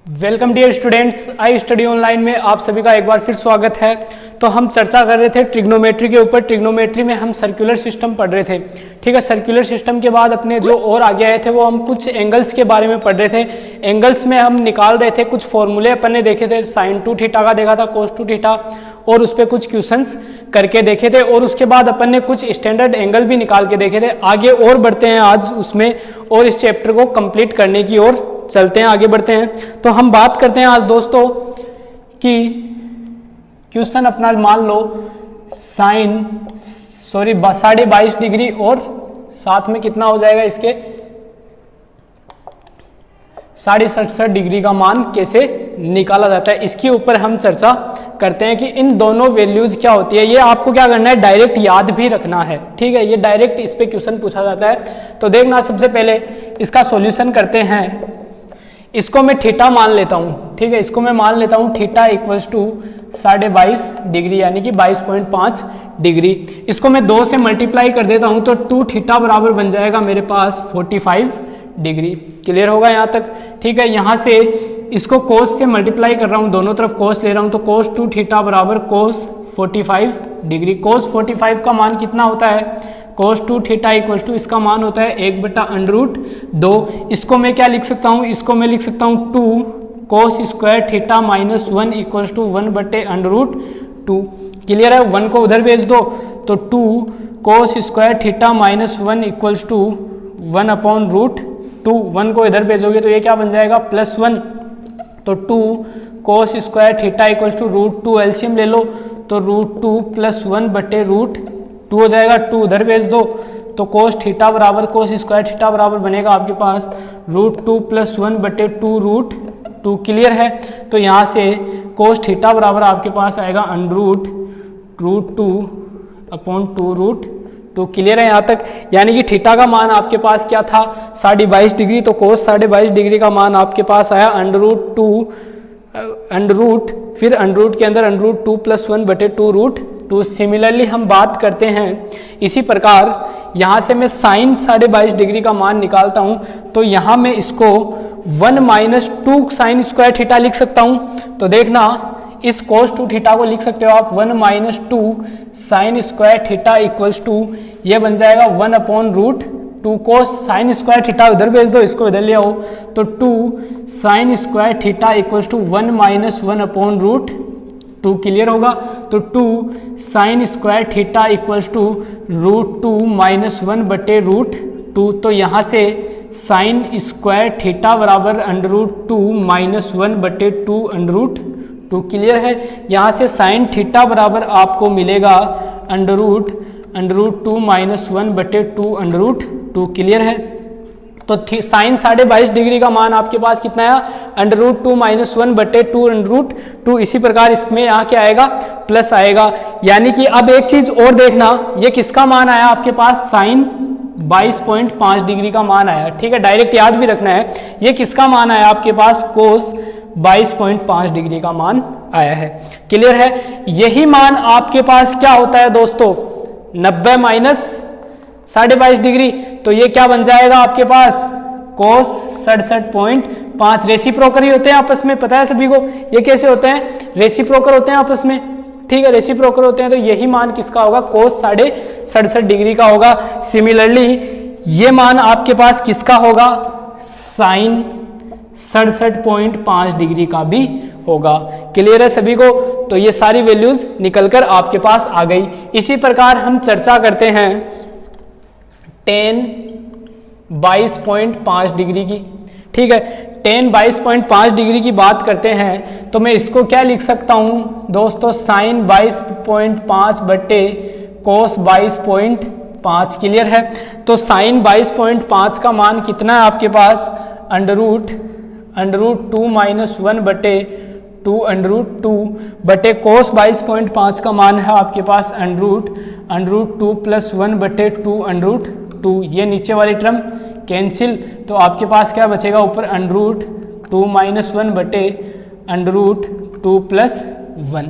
Welcome dear students, I study online में आप सभी का एक बार फिर स्वागत है। तो हम चर्चा कर रहे थे ट्रिग्नोमेट्री के ऊपर। ट्रिग्नोमेट्री में हम सर्कुलर सिस्टम पढ़ रहे थे, ठीक है। सर्कुलर सिस्टम के बाद अपने जो और आगे आए थे वो हम कुछ एंगल्स के बारे में पढ़ रहे थे। एंगल्स में हम निकाल रहे थे कुछ फॉर्मूले अपन ने देखे थे, sin 2 थीटा का देखा था, cos 2 थीटा, और उस पर कुछ क्वेश्चंस करके देखे थे। और उसके बाद अपन ने कुछ स्टैंडर्ड एंगल भी निकाल के देखे थे। आगे और बढ़ते हैं आज उसमें, और इस चैप्टर को कंप्लीट करने की ओर चलते हैं, आगे बढ़ते हैं। तो हम बात करते हैं आज दोस्तों कि क्वेश्चन अपना मान लो साइन 22.5 डिग्री और साथ में कितना हो जाएगा इसके 67.5 डिग्री का मान कैसे निकाला जाता है, इसके ऊपर हम चर्चा करते हैं कि इन दोनों वैल्यूज क्या होती है। ये आपको क्या करना है, डायरेक्ट याद भी रखना है, ठीक है। ये डायरेक्ट इस पे क्वेश्चन पूछा जाता है। तो देखना, सबसे पहले इसका सॉल्यूशन करते हैं। इसको मैं थीटा मान लेता हूँ, ठीक है। इसको मैं मान लेता हूँ थीटा इक्वल्स टू 22.5 डिग्री यानी कि 22.5 डिग्री। इसको मैं 2 से मल्टीप्लाई कर देता हूँ तो 2 थीटा बराबर बन जाएगा मेरे पास 45 डिग्री। क्लियर होगा यहाँ तक, ठीक है। यहाँ से इसको कोस से मल्टीप्लाई कर रहा हूँ, दोनों तरफ कोस ले रहा हूँ, तो कोस 2 थीटा बराबर कोस 45 डिग्री। कोस 45 का मान कितना होता है, कोस 2 थीटा इक्वल्स टू इसका मान होता है 1/√2। इसको मैं क्या लिख सकता हूँ, इसको मैं लिख सकता हूँ 2 cos square theta minus 1 equals to 1/√2। Clear है, 1 को उधर भेज दो तो 2 cos square theta minus 1 equals to 1/√2। 1 को इधर भेजोगे तो ये क्या बन जाएगा, +1। तो 2 cos square theta equals to √2, LCM ले लो तो √2 + 1/√2 हो जाएगा। 2 उधर भेज दो तो कोस थीटा बराबर कोस स्क्वायर थीटा बराबर बनेगा आपके पास √2 + 1/2√2। क्लियर है, तो यहाँ से कोस थीटा बराबर आपके पास आएगा √2/2 क्लियर है यहाँ तक। यानी कि थीटा का मान आपके पास क्या था, 22.5 डिग्री, तो कोस 22.5 डिग्री का मान आपके पास आया √2 फिर √, के अंदर √2 + 1/2√2। सिमिलरली हम बात करते हैं इसी प्रकार यहाँ से मैं साइन 22.5 डिग्री का मान निकालता हूँ, तो यहाँ मैं इसको 1 - 2 साइन स्क्वायर थीटा लिख सकता हूँ। तो देखना, इस कोस 2 थीटा को लिख सकते हो आप 1 - 2 sine square theta equals to, ये बन जाएगा 1/√2। कोस साइन स्क्वायर थीटा उधर भेज दो, इसको इधर ले आओ तो 2 sine square theta equals to 1 - 1/√2। Clear होगा, तो 2 sine square theta equals to √2 - 1/√2। तो यहाँ से साइन स्क्वायर थीटा बराबर √2 - 1/2√2। क्लियर है, यहाँ से साइन थीटा बराबर आपको मिलेगा √2 - 1/2√2। क्लियर है, तो साइन 22.5 डिग्री का मान आपके पास कितना आया, √2 - 1/2√2। इसी प्रकार इसमें यहाँ क्या आएगा, प्लस आएगा। यानी कि अब एक चीज और देखना, ये किसका मान आया आपके पास, साइन 22.5 डिग्री का मान आया, ठीक है। डायरेक्ट याद भी रखना है, ये किसका मान आया आपके पास, कोस 22.5 डिग्री का मान आया है। क्लियर है, यही मान आपके पास क्या होता है दोस्तों, 90 - 22.5 डिग्री। तो ये क्या बन जाएगा आपके पास, कोस 67.5। रेसिप्रोकल ही होते हैं आपस में, पता है सभी को। ये कैसे होते हैं, रेसिप्रोकल होते हैं आपस में, ठीक है। रेसिप्रोकल होते हैं, तो यही मान किसका होगा, कोस 67.5 डिग्री का होगा। सिमिलरली ये मान आपके पास किसका होगा, साइन 67.5 डिग्री का भी होगा। क्लियर है सभी को, तो ये सारी वैल्यूज निकलकर आपके पास आ गई। इसी प्रकार हम चर्चा करते हैं tan 22.5 डिग्री की, ठीक है। tan 22.5 डिग्री की बात करते हैं तो मैं इसको क्या लिख सकता हूं दोस्तों, साइन 22.5 बटे कोस 22.5। क्लियर है, तो साइन 22.5 का मान कितना है आपके पास, √2 - 1/2√2 बटे कोस 22.5 का मान है आपके पास √2 + 1/2√2। ये नीचे वाली टर्म कैंसिल, तो आपके पास क्या बचेगा ऊपर, √2 - 1/2√2 + 1।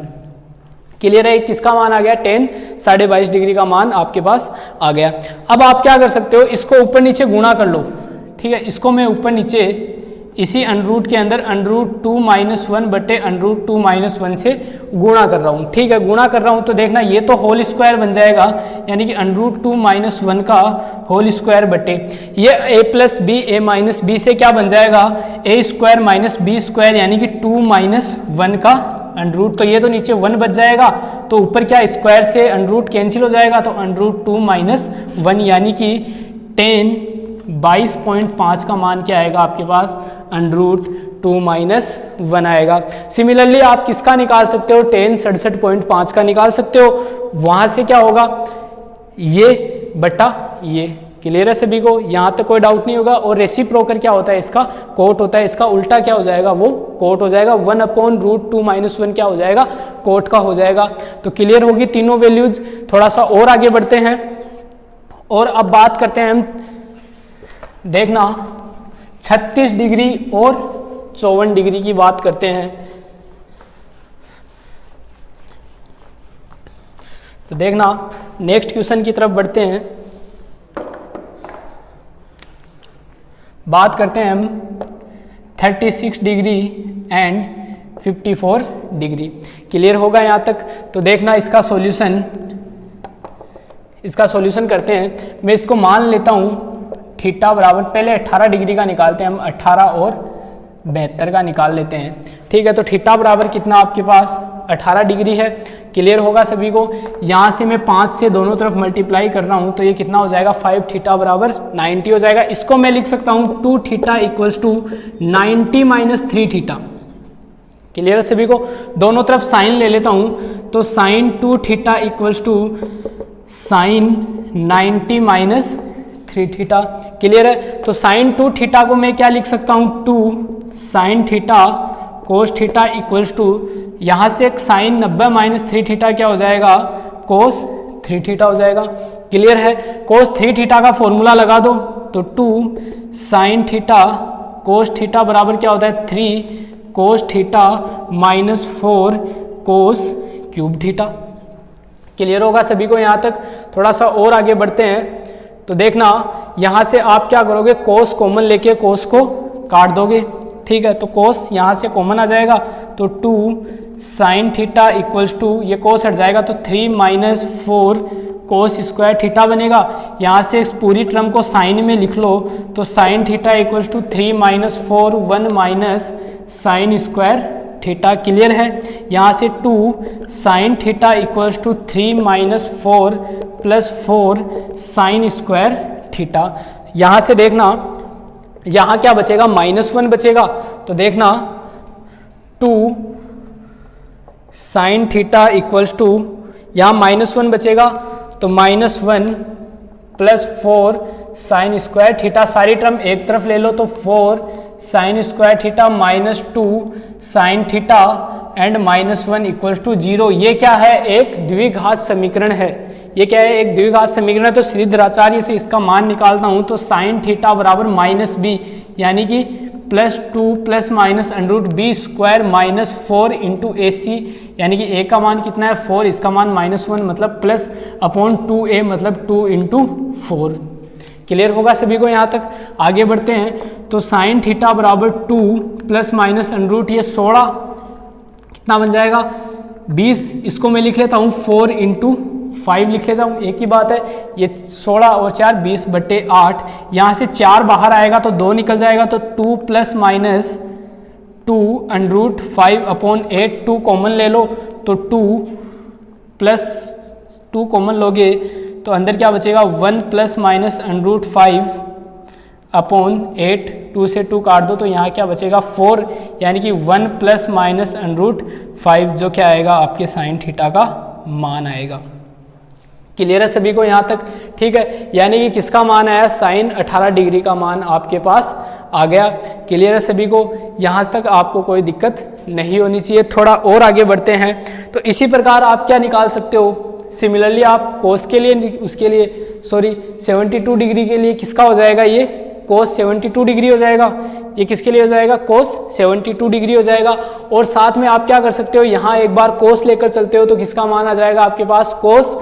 क्लियर है, किसका मान आ गया, tan 22.5 डिग्री का मान आपके पास आ गया। अब आप क्या कर सकते हो, इसको ऊपर नीचे गुणा कर लो, ठीक है। इसको मैं ऊपर नीचे इसी अंडरूट के अंदर √2 - 1 बटे √2 - 1 से गुणा कर रहा हूँ। ठीक है, गुणा कर रहा हूँ तो देखना ये तो होल स्क्वायर बन जाएगा, यानी कि √2 - 1 का होल स्क्वायर बटे ये a+b से क्या बन जाएगा, a² - b² यानी कि 2 - 1 का अंडरूट। तो ये तो नीचे 1 बच जाएगा, तो ऊपर क्या स्क्वायर से अंडरूट कैंसिल हो जाएगा, तो √2 - 1 यानी कि 22.5 का मान क्या आएगा आपके पास, √2 - 1 आएगा। सिमिलरली आप किसका निकाल सकते हो, 67.5 का निकाल सकते हो। वहां से क्या होगा, ये बटा ये। क्लियर है सभी को, यहाँ तक कोई डाउट नहीं होगा। और रेसिप्रोकल क्या होता है, इसका कोट होता है, इसका उल्टा क्या हो जाएगा, वो कोट हो जाएगा। 1/√2 - 1 क्या हो जाएगा, कोट का हो जाएगा। तो क्लियर होगी तीनों वैल्यूज। थोड़ा सा और आगे बढ़ते हैं और अब बात करते हैं हम, देखना 36 डिग्री और 54 डिग्री की बात करते हैं। तो देखना नेक्स्ट क्वेश्चन की तरफ बढ़ते हैं। बात करते हैं हम 36 डिग्री एंड 54 डिग्री। क्लियर होगा यहाँ तक। तो देखना इसका सॉल्यूशन करते हैं। मैं इसको मान लेता हूँ थीटा बराबर, पहले 18 डिग्री का निकालते हैं हम, 18 और 72 का निकाल लेते हैं। ठीक है, तो थीटा बराबर कितना आपके पास 18 डिग्री है। क्लियर होगा सभी को। यहाँ से मैं 5 से दोनों तरफ मल्टीप्लाई कर रहा हूँ तो ये कितना हो जाएगा, 5 थीटा बराबर 90 हो जाएगा। इसको मैं लिख सकता हूँ 2 थीटा = 90 - 3 थीटा। क्लियर है सभी को। दोनों तरफ साइन ले लेता हूँ तो sin 2 theta = sin 90 - 3 theta. Clear है। तो sin 2 थीटा को मैं क्या लिख सकता हूँ, 2 sin थीटा cos थीटा = यहाँ से एक sin 90 - 3 थीटा क्या हो जाएगा, cos 3 थीटा हो जाएगा। क्लियर है। cos 3 थीटा का फॉर्मूला लगा दो तो 2 sin थीटा cos थीटा बराबर क्या होता है, 3 cos theta - 4 cos cube theta. Clear होगा सभी को यहाँ तक। थोड़ा सा और आगे बढ़ते हैं तो देखना यहाँ से आप क्या करोगे, cos कॉमन लेके cos को काट दोगे। ठीक है, तो cos यहाँ से कॉमन आ जाएगा तो 2 sin थीटा = ये cos हट जाएगा तो 3 - 4 cos स्क्वायर थीटा बनेगा। यहाँ से इस पूरी टर्म को साइन में लिख लो तो sin theta = 3 - 4 1 - sin square theta. Clear है। यहाँ से 2 sin theta = 3 - 4 + 4 sin square theta. यहाँ से देखना यहाँ क्या बचेगा, -1 बचेगा। तो देखना 2 sin थीटा = यहाँ -1 बचेगा तो -1 + 4 sin स्क्वायर थीटा। सारी टर्म एक तरफ ले लो तो 4 sin square theta -2 sin theta and -1 = 0। ये क्या है, एक द्विघात समीकरण है। ये क्या है, एक द्विघात समीकरण है। तो श्रीधराचार्य से इसका मान निकालता हूँ तो sin थीटा बराबर -b यानी कि +2 ± √b² - 4 × AC यानी कि a का मान कितना है, 4, इसका मान -1 मतलब +/2a मतलब 2 × 4। क्लियर होगा सभी को यहाँ तक। आगे बढ़ते हैं तो sin थीटा बराबर 2 ± ये 16 कितना बन जाएगा, 20। इसको मैं लिख लेता हूँ 4 × 5 लिख लेता हूँ, एक ही बात है। ये 16 और 4 20/8। यहाँ से 4 बाहर आएगा तो 2 निकल जाएगा तो 2 ± 2 √5/8। 2 कॉमन ले लो तो 2 + 2 कॉमन लोगे तो अंदर क्या बचेगा, 1 ± √5/8। 2 से 2 काट दो तो यहाँ क्या बचेगा, 4 यानी कि 1 ± √5 जो क्या आएगा आपके sin थीटा का मान आएगा। क्लियर है सभी को यहाँ तक। ठीक है, यानी कि किसका मान आया, sin 18 डिग्री का मान आपके पास आ गया। क्लियर है सभी को। यहाँ तक आपको कोई दिक्कत नहीं होनी चाहिए। थोड़ा और आगे बढ़ते हैं तो इसी प्रकार आप क्या निकाल सकते हो, सिमिलरली आप cos के लिए, उसके लिए 72 डिग्री के लिए किसका हो जाएगा, ये cos 72 डिग्री हो जाएगा। ये किसके लिए हो जाएगा, cos 72 डिग्री हो जाएगा। और साथ में आप क्या कर सकते हो, यहाँ एक बार cos लेकर चलते हो तो किसका मान आ जाएगा आपके पास, cos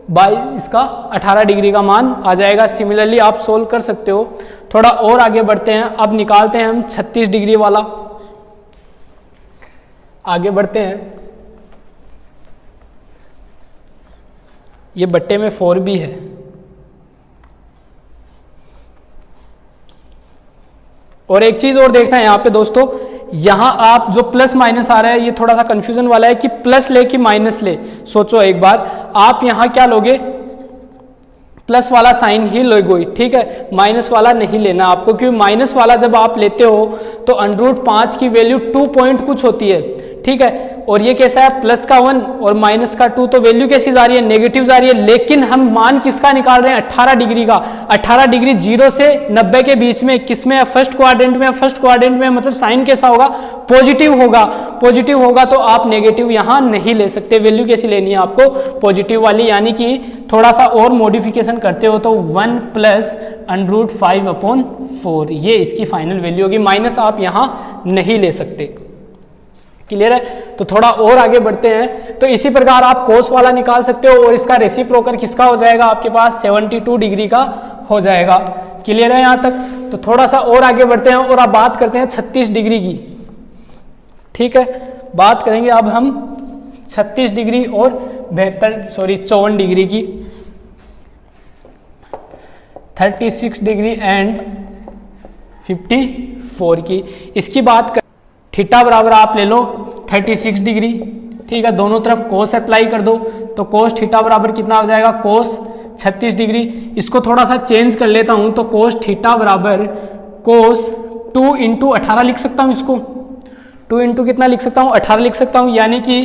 बाई इसका 18 डिग्री का मान आ जाएगा। सिमिलरली आप सोल्व कर सकते हो। थोड़ा और आगे बढ़ते हैं, अब निकालते हैं हम 36 डिग्री वाला। आगे बढ़ते हैं, ये बट्टे में 4 भी है। और एक चीज और देखना है यहाँ पे दोस्तों, यहां आप जो प्लस माइनस आ रहा है ये थोड़ा सा कंफ्यूजन वाला है कि प्लस ले कि माइनस ले। सोचो एक बार, आप यहां क्या लोगे, प्लस वाला साइन ही लोगे, ठीक है, माइनस वाला नहीं लेना आपको, क्योंकि माइनस वाला जब आप लेते हो तो √5 की वैल्यू 2 पॉइंट कुछ होती है, ठीक है, और ये कैसा है, प्लस का 1 और माइनस का 2, तो वैल्यू कैसी जा रही है, नेगेटिव जा रही है। लेकिन हम मान किसका निकाल रहे हैं, 18 डिग्री का। 18 डिग्री 0 से 90 के बीच में किस में है, फर्स्ट क्वाड्रेंट में। फर्स्ट क्वाड्रेंट में मतलब साइन कैसा होगा, पॉजिटिव होगा। पॉजिटिव होगा तो आप नेगेटिव यहां नहीं ले सकते, वैल्यू कैसी लेनी है आपको, पॉजिटिव वाली। यानी कि थोड़ा सा और मॉडिफिकेशन करते हो तो 1 + √5/4, ये इसकी फाइनल वैल्यू होगी। माइनस आप यहां नहीं ले सकते। क्लियर है? तो थोड़ा और आगे बढ़ते हैं, तो इसी प्रकार आप कोस वाला निकाल सकते हो और इसका रेसिप्रोकल किसका हो जाएगा आपके पास, 72 डिग्री का हो जाएगा। क्लियर है यहाँ तक? तो थोड़ा सा और आगे बढ़ते हैं और अब बात करते हैं 36 डिग्री की। ठीक है, बात करेंगे अब हम 36 डिग्री और 54 डिग्री की, 36 डिग्री एंड 54 की। इसकी बात कर, थीटा बराबर आप ले लो 36 डिग्री, ठीक है, दोनों तरफ कोस अप्लाई कर दो, तो कोस थीटा बराबर कितना हो जाएगा, कोस 36 डिग्री। इसको थोड़ा सा चेंज कर लेता हूं, तो कोस थीटा बराबर कोस 2 × 18 लिख सकता हूं। इसको 2 × कितना लिख सकता हूं, 18 लिख सकता हूं। यानी कि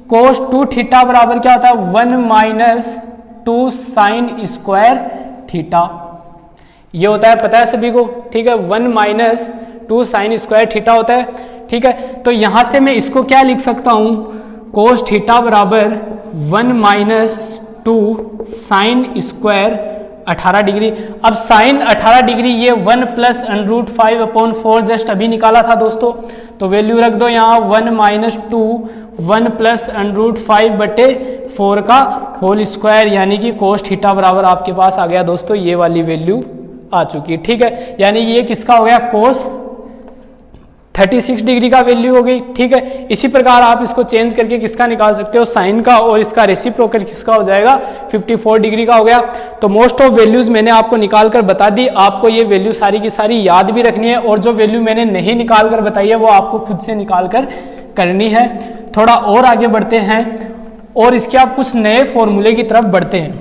कोस 2 थीटा बराबर क्या होता है, 1 - 2 साइन स्क्वायर थीटा। ये होता है, पता है सभी को, ठीक है, 1 - 2 साइन स्क्वायर थीटा होता है। ठीक है, तो यहां से मैं इसको क्या लिख सकता हूं, कोस थीटा बराबर 1 - 2 साइन स्क्वायर 18 डिग्री। अब साइन 18 डिग्री ये 1 + √5/4 जस्ट अभी निकाला था दोस्तों, तो वैल्यू रख दो यहाँ 1 - 2 1 + √5/4 का होल स्क्वायर, यानी कि कोस थीटा बराबर आपके पास आ गया दोस्तों, ये वाली वैल्यू आ चुकी। ठीक है, यानी ये किसका हो गया, कोस 36 डिग्री का वैल्यू हो गई। ठीक है, इसी प्रकार आप इसको चेंज करके किसका निकाल सकते हो, साइन का, और इसका रेसिप्रोकल किसका हो जाएगा, 54 डिग्री का हो गया। तो मोस्ट ऑफ वैल्यूज मैंने आपको निकाल कर बता दी, आपको ये वैल्यू सारी की सारी याद भी रखनी है, और जो वैल्यू मैंने नहीं निकाल कर बताई है वो आपको खुद से निकाल कर करनी है। थोड़ा और आगे बढ़ते हैं और इसके आप कुछ नए फॉर्मूले की तरफ बढ़ते हैं।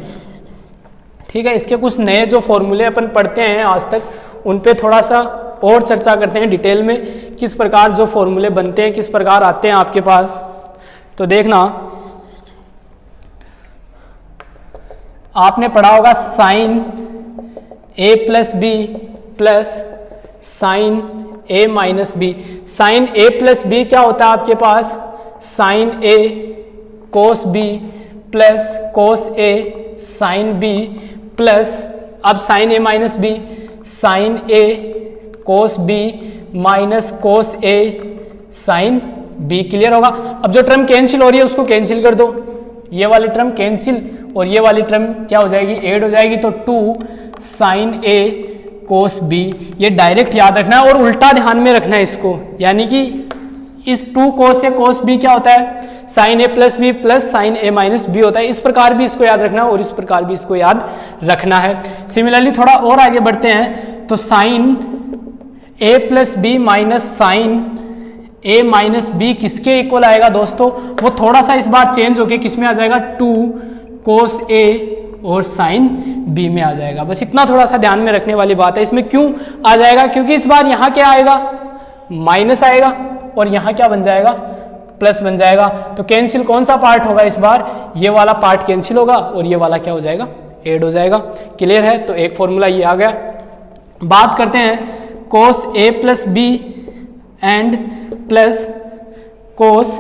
ठीक है, इसके कुछ नए जो फॉर्मूले अपन पढ़ते हैं आज तक, उन पे थोड़ा सा और चर्चा करते हैं डिटेल में, किस प्रकार जो फॉर्मूले बनते हैं, किस प्रकार आते हैं आपके पास। तो देखना, आपने पढ़ा होगा sine A + B plus sine A - B। Sine A + B क्या होता है आपके पास, sine A cos B plus cos A sine B plus, अब sine A - B, sine A cos B minus cos A sine B। Clear होगा? अब जो term cancel हो रही है उसको कैंसिल कर दो, ये वाली टर्म कैंसिल और ये वाली टर्म क्या हो जाएगी, ऐड हो जाएगी, तो 2 साइन A कोस B। ये डायरेक्ट याद रखना है और उल्टा ध्यान में रखना है इसको, यानी कि इस 2 कोस A कोस B क्या होता है, sine A + B plus sine A - B होता है। इस प्रकार भी इसको याद रखना है और इस प्रकार भी इसको याद रखना है। सिमिलरली थोड़ा और आगे बढ़ते हैं, तो sine A + B minus sine A - B किसके इक्वल आएगा दोस्तों, वो थोड़ा सा इस बार चेंज होके किस में आ जाएगा, 2 कोस A और साइन B में आ जाएगा। बस इतना थोड़ा सा ध्यान में रखने वाली बात है। इसमें क्यों आ जाएगा, क्योंकि इस बार यहाँ क्या आएगा, माइनस आएगा, और यहाँ क्या बन जाएगा, प्लस बन जाएगा। तो कैंसिल कौन सा पार्ट होगा इस बार, ये वाला पार्ट कैंसिल होगा और ये वाला क्या हो जाएगा, ऐड हो जाएगा। क्लियर है? तो एक फॉर्मूला ये आ गया। बात करते हैं कोस A + B and plus cos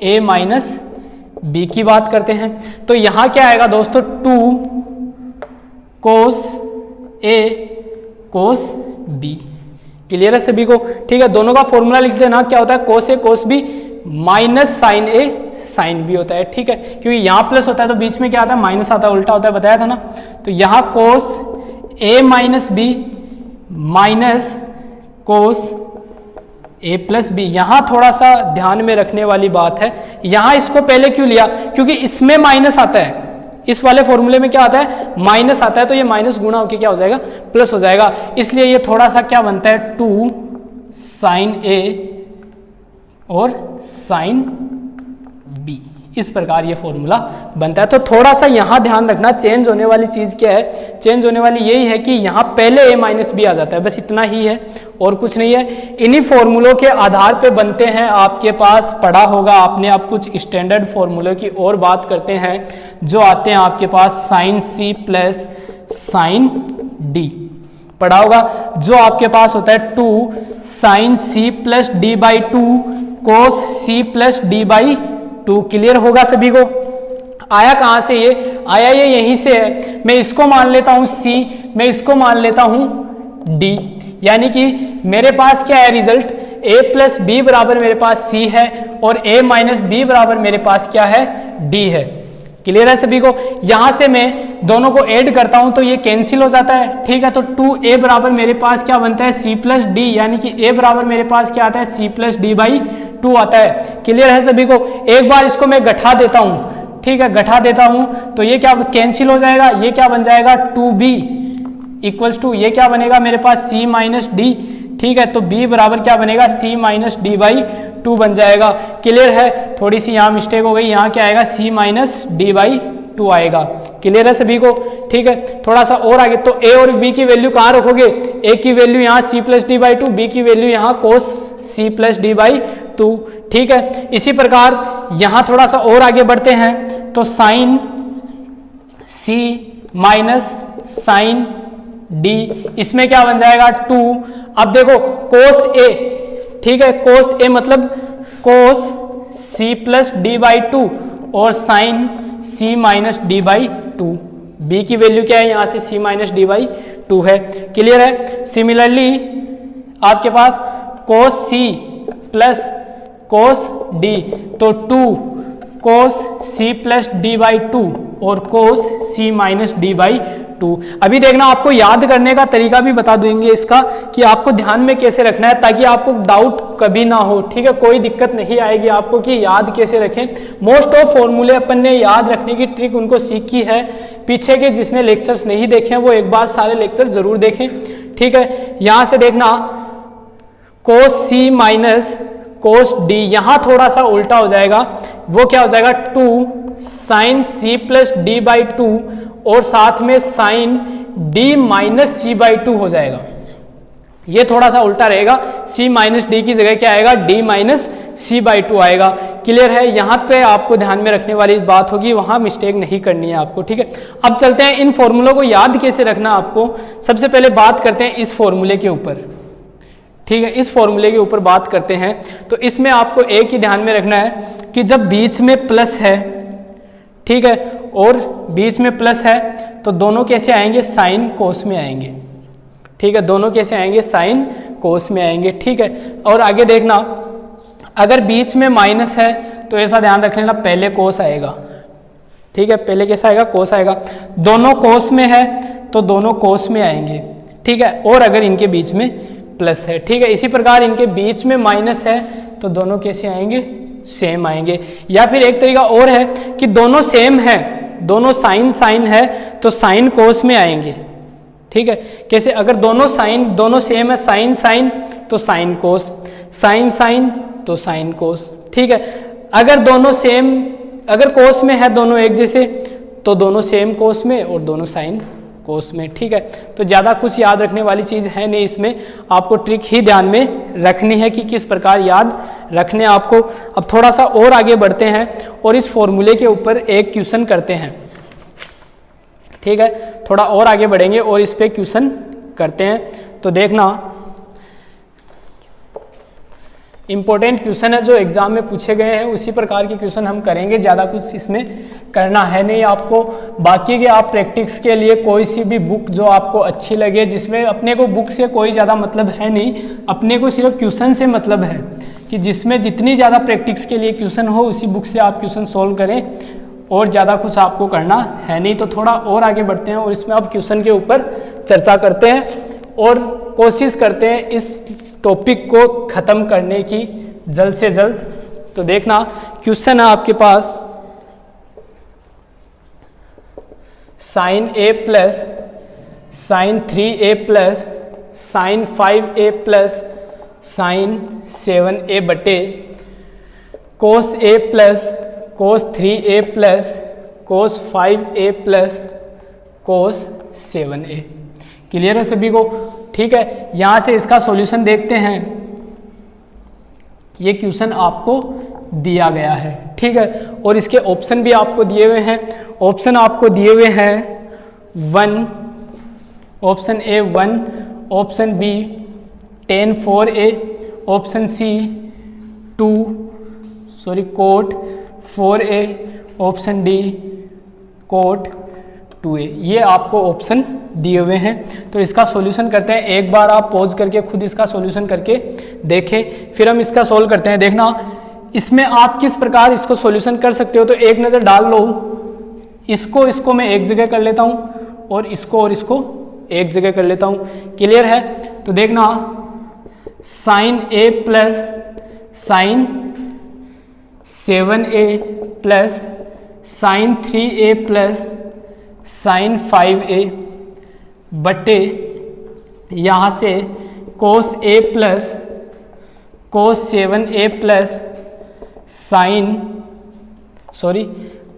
A - B की बात करते हैं। तो यहाँ क्या आएगा दोस्तों, 2 कोस A कोस B। क्लियर है सभी को? ठीक है, दोनों का फॉर्मूला लिख देना, क्या होता है, cos A cos B minus sine A sine B होता है। ठीक है, क्योंकि यहाँ प्लस होता है तो बीच में क्या आता है, माइनस आता है, उल्टा होता है, बताया था ना। तो यहाँ cos A - B minus cos A plus B. यहां थोड़ा सा ध्यान में रखने वाली बात है, यहां इसको पहले क्यों लिया, क्योंकि इसमें माइनस आता है, इस वाले फॉर्मूले में क्या आता है, माइनस आता है, तो ये माइनस गुणा होकर क्या हो जाएगा, प्लस हो जाएगा। इसलिए ये थोड़ा सा क्या बनता है, 2 साइन ए और साइन बी, इस प्रकार ये फॉर्मूला बनता है। तो थोड़ा सा यहां ध्यान रखना, चेंज होने वाली चीज क्या है, चेंज होने वाली यही है कि यहां पहले a माइनस बी आ जाता है, बस इतना ही है और कुछ नहीं है। इन्हीं फॉर्मूलों के आधार पे बनते हैं, आपके पास पढ़ा होगा आपने। अब कुछ स्टैंडर्ड फॉर्मूलों की और बात करते हैं जो आते हैं आपके पास, sine C plus sine D पढ़ा होगा, जो आपके पास होता है 2 sine C plus D by 2 cos C plus D by 2। Clear होगा सभी को। आया कहां से, ये आया, ये यहीं से है। मैं इसको मान लेता हूं C, मैं इसको मान लेता हूं D, यानी कि मेरे पास क्या है रिजल्ट, A प्लस बी बराबर मेरे पास C है और A माइनस बी बराबर मेरे पास क्या है, D है। क्लियर है सभी को। यहां से मैं दोनों को ऐड करता हूं तो ये कैंसिल हो जाता है, ठीक है। तो 2A बराबर मेरे पास क्या बनता है, C प्लस डी, यानी कि A बराबर मेरे पास क्या आता है, C प्लस डी बाई 2 आता है। क्लियर है सभी को। एक बार इसको मैं घटा देता हूं, ठीक है, घटा देता हूं तो ये क्या कैंसिल हो जाएगा, ये क्या बन जाएगा, 2B इक्वल्स टू ये क्या बनेगा मेरे पास, C माइनस डी, ठीक है। तो B बराबर क्या बनेगा, C माइनस डी बाई 2 बन जाएगा। क्लियर है। थोड़ी सी यहाँ मिस्टेक हो गई, यहाँ क्या आएगा, C माइनस डी बाई 2 आएगा। क्लियर है सभी को, ठीक है। थोड़ा सा और आगे, तो A और B की वैल्यू कहाँ रखोगे, A की वैल्यू यहाँ C plus D by 2, B की वैल्यू यहाँ कोस C प्लस डी बाई 2, ठीक है। इसी प्रकार यहाँ थोड़ा सा और आगे बढ़ते हैं, तो sine C minus sine D, इसमें क्या बन जाएगा 2। अब देखो कोस A, ठीक है, कोस A मतलब cos C plus D by 2 और sine C minus D by 2। B की वैल्यू क्या है, यहाँ से C माइनस डी बाई 2 है। क्लियर है। सिमिलरली आपके पास कोस C प्लस कोस D, तो 2 कोस C प्लस डी बाई 2 और कोस C माइनस डी बाई 2। अभी देखना, आपको याद करने का तरीका भी बता देंगे इसका कि आपको ध्यान में कैसे रखना है, ताकि आपको डाउट कभी ना हो, ठीक है। कोई दिक्कत नहीं आएगी आपको कि याद कैसे रखें। मोस्ट ऑफ फॉर्मूले अपन ने याद रखने की ट्रिक उनको सीखी है। पीछे के जिसने लेक्चर्स नहीं देखे वो एक बार सारे लेक्चर जरूर देखें, ठीक है। यहां से देखना कोस C माइनस कोस D, यहां थोड़ा सा उल्टा हो जाएगा, वो क्या हो जाएगा 2 sine C plus D by 2 और साथ में sine D minus C by 2 हो जाएगा। ये थोड़ा सा उल्टा रहेगा, C माइनस डी की जगह क्या आएगा, D माइनस C बाई 2 आएगा। क्लियर है। यहाँ पे आपको ध्यान में रखने वाली बात होगी, वहां मिस्टेक नहीं करनी है आपको, ठीक है। अब चलते हैं इन फॉर्मूलों को याद कैसे रखना आपको। सबसे पहले बात करते हैं इस फॉर्मूले के ऊपर, ठीक है। इस फॉर्मूले के ऊपर बात करते हैं तो इसमें आपको एक ही ध्यान में रखना है कि जब बीच में प्लस है, ठीक है, और बीच में प्लस है तो दोनों कैसे आएंगे, साइन कोस में आएंगे, ठीक है। दोनों कैसे आएंगे, साइन कोस में आएंगे, ठीक है। और आगे देखना, अगर बीच में माइनस है तो ऐसा ध्यान रख लेना, पहले कोस आएगा, ठीक है। पहले कैसा आएगा, कोस आएगा। दोनों कोस में है तो दोनों कोस में आएंगे, ठीक है। और अगर इनके बीच में प्लस है, ठीक है। इसी प्रकार इनके बीच में माइनस है तो दोनों कैसे आएंगे, सेम आएंगे। या फिर एक तरीका और है कि दोनों सेम है, दोनों साइन साइन है तो साइन कोस में आएंगे, ठीक है। कैसे, अगर दोनों सेम है, साइन साइन तो साइन कोस, साइन साइन तो साइन कोस, ठीक है। अगर दोनों सेम, अगर कोस में है दोनों एक जैसे तो दोनों सेम कोस में और दोनों साइन कोस में, ठीक है। तो ज़्यादा कुछ याद रखने वाली चीज़ है नहीं इसमें, आपको ट्रिक ही ध्यान में रखनी है कि किस प्रकार याद रखने आपको। अब थोड़ा सा और आगे बढ़ते हैं और इस फॉर्मूले के ऊपर एक क्वेश्चन करते हैं, ठीक है। थोड़ा और आगे बढ़ेंगे और इस पे क्वेश्चन करते हैं। तो देखना, इंपॉर्टेंट क्वेश्चन है जो एग्जाम में पूछे गए हैं, उसी प्रकार के क्वेश्चन हम करेंगे। ज़्यादा कुछ इसमें करना है नहीं आपको। बाकी के आप प्रैक्टिस के लिए कोई सी भी बुक जो आपको अच्छी लगे, जिसमें अपने को बुक से कोई ज़्यादा मतलब है नहीं, अपने को सिर्फ क्वेश्चन से मतलब है कि जिसमें जितनी ज़्यादा प्रैक्टिस के लिए क्वेश्चन हो उसी बुक से आप क्वेश्चन सोल्व करें, और ज़्यादा कुछ आपको करना है नहीं। तो थोड़ा और आगे बढ़ते हैं और इसमें अब क्वेश्चन के ऊपर चर्चा करते हैं। और कोशिश करते हैं इस टॉपिक को ख़त्म करने की जल्द से जल्द। तो देखना क्वेश्चन है आपके पास sine A plus sine 3a plus sine 5a plus sine 7a बटे cos a plus cos 3a plus cos 5a plus cos 7a। Clear है सभी को? ठीक है, यहाँ से इसका सॉल्यूशन देखते हैं। ये क्वेश्चन आपको दिया गया है, ठीक है, और इसके ऑप्शन भी आपको दिए हुए हैं। ऑप्शन आपको दिए हुए हैं 1, option A 1, option B tan 4a, option C cot 4a, option D cot 2a। ये आपको ऑप्शन दिए हुए हैं। तो इसका सॉल्यूशन करते हैं। एक बार आप पॉज करके खुद इसका सॉल्यूशन करके देखें, फिर हम इसका सोल्व करते हैं। देखना इसमें आप किस प्रकार इसको सॉल्यूशन कर सकते हो। तो एक नज़र डाल लो, इसको मैं एक जगह कर लेता हूँ और इसको एक जगह कर लेता हूँ। क्लियर है? तो देखना sine a plus sine 7a plus sine 3a plus sine 5a बटे यहाँ से cos a plus cos 7a plus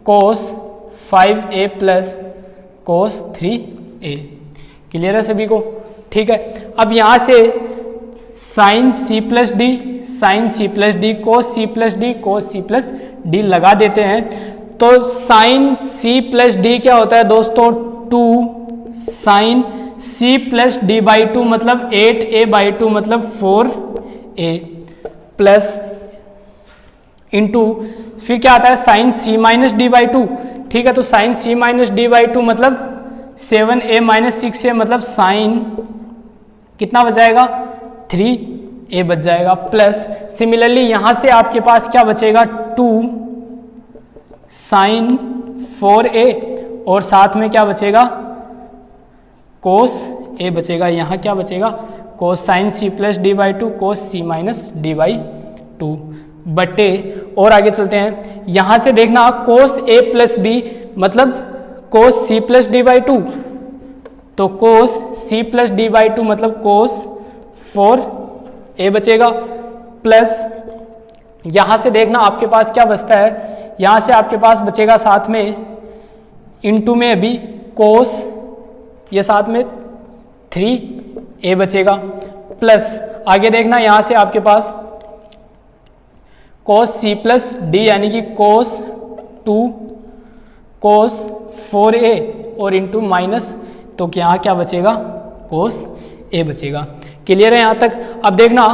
cos 5a plus cos 3a। Clear है सभी को? ठीक है, अब यहाँ से sine c plus D, sine c plus D, cos c plus D, cos c plus D लगा देते हैं। तो साइन c प्लस डी क्या होता है दोस्तों? 2 sine c plus D by 2 मतलब 8a बाई 2 मतलब 4a प्लस इंटू फिर क्या आता है sine c minus D by 2। ठीक है, तो sine c minus D by 2 मतलब 7a माइनस 6a मतलब साइन कितना बच जाएगा? 3a बच जाएगा। प्लस सिमिलरली यहाँ से आपके पास क्या बचेगा? 2 साइन 4a और साथ में क्या बचेगा? कोस a बचेगा। यहाँ क्या बचेगा? कोस sign c plus D by 2 cos c minus D by 2 बटे, और आगे चलते हैं। यहाँ से देखना कोस a प्लस बी मतलब cos c plus D by 2, तो कोस c प्लस डी बाई 2 मतलब कोस 4a बचेगा। प्लस यहाँ से देखना आपके पास क्या बचता है, यहाँ से आपके पास बचेगा साथ में इंटू में अभी कोस, ये साथ में 3a बचेगा। प्लस आगे देखना यहाँ से आपके पास कोस c प्लस डी यानी कि कोस 2 कोस 4a और इंटू माइनस, तो यहाँ क्या बचेगा? कोस a बचेगा। क्लियर है यहाँ तक? अब देखना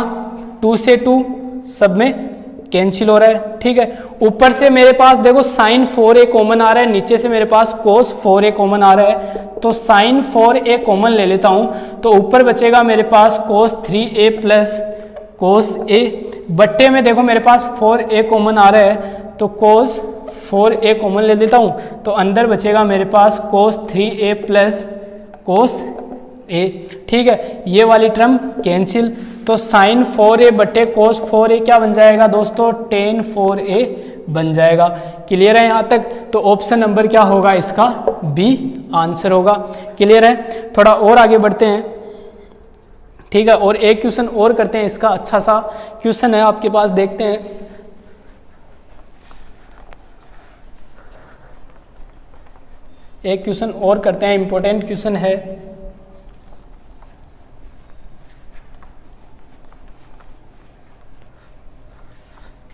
2 से 2 सब में कैंसिल हो रहा है। ठीक है, ऊपर से मेरे पास देखो साइन 4a कॉमन आ रहा है, नीचे से मेरे पास कोस 4a कॉमन आ रहा है, तो साइन 4a कॉमन ले लेता हूँ। तो ऊपर बचेगा मेरे पास कोस 3a प्लस कोस a बट्टे में देखो मेरे पास 4a कॉमन आ रहा है, तो कोस 4a कॉमन ले लेता हूँ। तो अंदर बचेगा मेरे पास कोस 3a प्लस कोस a। ठीक है, ये वाली टर्म कैंसिल, तो साइन 4a बटे कोस 4a क्या बन जाएगा दोस्तों? tan 4a बन जाएगा। क्लियर है यहाँ तक? तो ऑप्शन नंबर क्या होगा इसका? बी आंसर होगा। क्लियर है? थोड़ा और आगे बढ़ते हैं। ठीक है, और एक क्वेश्चन और करते हैं। इसका अच्छा सा क्वेश्चन है आपके पास, देखते हैं। एक क्वेश्चन और करते हैं, इंपॉर्टेंट क्वेश्चन है।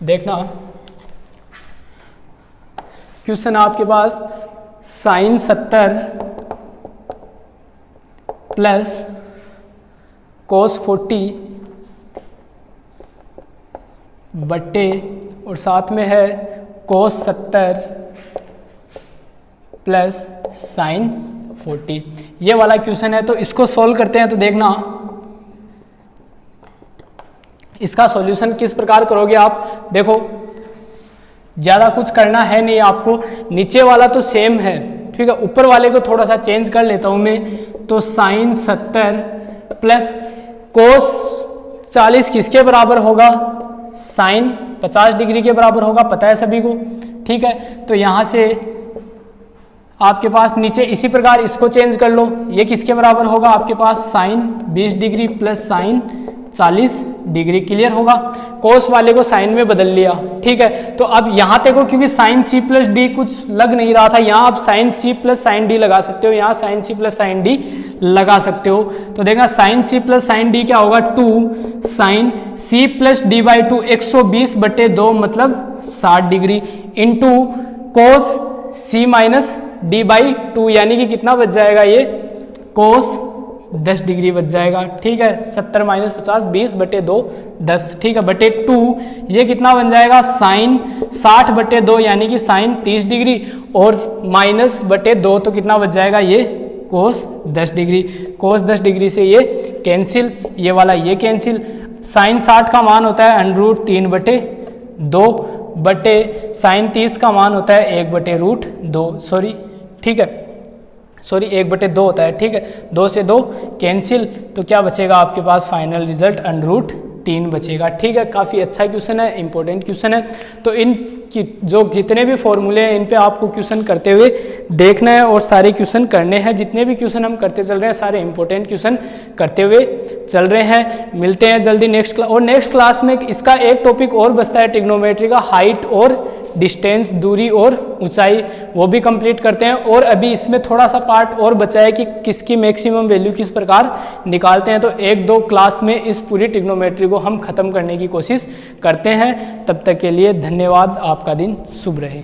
देखना क्वेश्चन आपके पास साइन 70 प्लस कोस 40 बट्टे और साथ में है कोस 70 प्लस साइन 40। ये वाला क्वेश्चन है, तो इसको सॉल्व करते हैं। तो देखना इसका सॉल्यूशन किस प्रकार करोगे आप। देखो ज़्यादा कुछ करना है नहीं आपको, नीचे वाला तो सेम है, ठीक है, ऊपर वाले को थोड़ा सा चेंज कर लेता हूँ मैं। तो साइन 70 प्लस कोस 40 किसके बराबर होगा, साइन 50 डिग्री के बराबर होगा, पता है सभी को, ठीक है। तो यहाँ से आपके पास नीचे इसी प्रकार इसको चेंज कर लो, ये किसके बराबर होगा आपके पास, sine 20 degree plus sine 40 degree, clear होगा। कोस वाले को साइन में बदल लिया, ठीक है। तो अब यहाँ देखो क्योंकि साइन सी प्लस डी कुछ लग नहीं रहा था, यहाँ आप sine C plus sine D लगा सकते हो, यहाँ sine C plus sine D लगा सकते हो। तो देखना sine C plus sine D क्या होगा, 2 sine C plus D by 2 120/2 मतलब 60 degree into cos C minus D by 2 यानी कि कितना बच जाएगा ये, कोस 10 डिग्री बच जाएगा, ठीक है। 70 माइनस 50 20/2 10, ठीक है, बटे 2 ये कितना बन जाएगा, साइन 60/2 यानी कि साइन 30 डिग्री और माइनस बटे 2 तो कितना बच जाएगा ये कोस 10 डिग्री। कोस 10 डिग्री से ये कैंसिल, ये वाला ये कैंसिल। साइन 60 का मान होता है √3/2 बटे साइन 30 का मान होता है 1/√2, सॉरी, ठीक है, सॉरी 1/2 होता है, ठीक है। 2 से 2 कैंसिल, तो क्या बचेगा आपके पास फाइनल रिजल्ट √3 बचेगा, ठीक है। काफ़ी अच्छा क्वेश्चन है, इंपॉर्टेंट क्वेश्चन है। तो इन की जो जितने भी फॉर्मूले हैं इन पे आपको क्वेश्चन करते हुए देखना है और सारे क्वेश्चन करने हैं। जितने भी क्वेश्चन हम करते चल रहे हैं सारे इंपॉर्टेंट क्वेश्चन करते हुए चल रहे हैं। मिलते हैं जल्दी नेक्स्ट क्लास, और नेक्स्ट क्लास में इसका एक टॉपिक और बचता है ट्रिग्नोमेट्री का, हाइट और डिस्टेंस, दूरी और ऊंचाई, वो भी कंप्लीट करते हैं। और अभी इसमें थोड़ा सा पार्ट और बचा है कि किसकी मैक्सिमम वैल्यू किस प्रकार निकालते हैं। तो 1-2 क्लास में इस पूरी ट्रिग्नोमेट्री को हम खत्म करने की कोशिश करते हैं। तब तक के लिए धन्यवाद, आपका दिन शुभ रहे।